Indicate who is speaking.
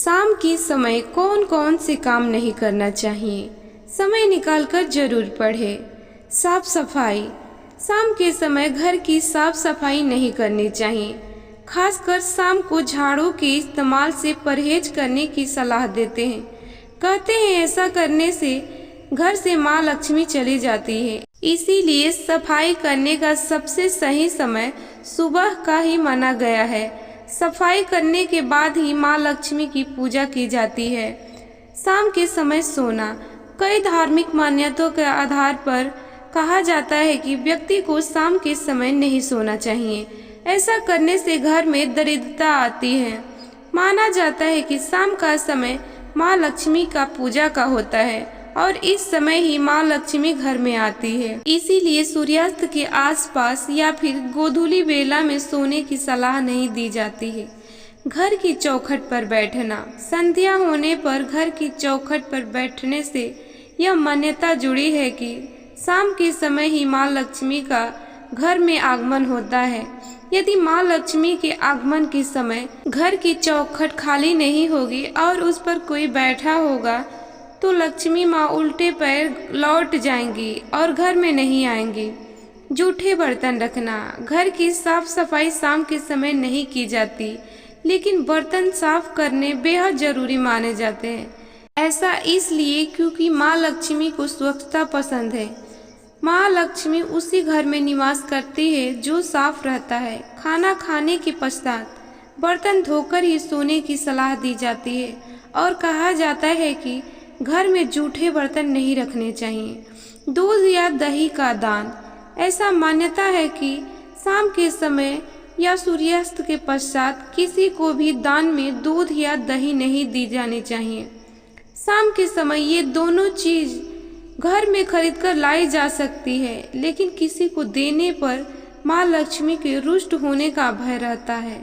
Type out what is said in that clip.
Speaker 1: शाम की समय कौन कौन से काम नहीं करना चाहिए, समय निकालकर जरूर पढ़े। साफ सफाई। शाम के समय घर की साफ सफाई नहीं करनी चाहिए। खासकर शाम को झाड़ू के इस्तेमाल से परहेज करने की सलाह देते हैं। कहते हैं ऐसा करने से घर से माँ लक्ष्मी चली जाती है। इसीलिए सफाई करने का सबसे सही समय सुबह का ही माना गया है। सफाई करने के बाद ही माँ लक्ष्मी की पूजा की जाती है। शाम के समय सोना। कई धार्मिक मान्यताओं के आधार पर कहा जाता है कि व्यक्ति को शाम के समय नहीं सोना चाहिए। ऐसा करने से घर में दरिद्रता आती है। माना जाता है कि शाम का समय माँ लक्ष्मी का पूजा का होता है और इस समय ही माँ लक्ष्मी घर में आती है। इसीलिए सूर्यास्त के आसपास या फिर गोधूली बेला में सोने की सलाह नहीं दी जाती है। घर की चौखट पर बैठना। संध्या होने पर घर की चौखट पर बैठने से यह मान्यता जुड़ी है कि शाम के समय ही माँ लक्ष्मी का घर में आगमन होता है। यदि माँ लक्ष्मी के आगमन के समय घर की चौखट खाली नहीं होगी और उस पर कोई बैठा होगा तो लक्ष्मी माँ उल्टे पैर लौट जाएंगी और घर में नहीं आएंगी। जूठे बर्तन रखना। घर की साफ सफाई शाम के समय नहीं की जाती, लेकिन बर्तन साफ करने बेहद जरूरी माने जाते हैं। ऐसा इसलिए क्योंकि माँ लक्ष्मी को स्वच्छता पसंद है। माँ लक्ष्मी उसी घर में निवास करती है जो साफ रहता है। खाना खाने के पश्चात बर्तन धोकर ही सोने की सलाह दी जाती है और कहा जाता है कि घर में जूठे बर्तन नहीं रखने चाहिए। दूध या दही का दान। ऐसा मान्यता है कि शाम के समय या सूर्यास्त के पश्चात किसी को भी दान में दूध या दही नहीं दी जानी चाहिए। शाम के समय ये दोनों चीज घर में खरीदकर लाई जा सकती है, लेकिन किसी को देने पर माँ लक्ष्मी के रुष्ट होने का भय रहता है।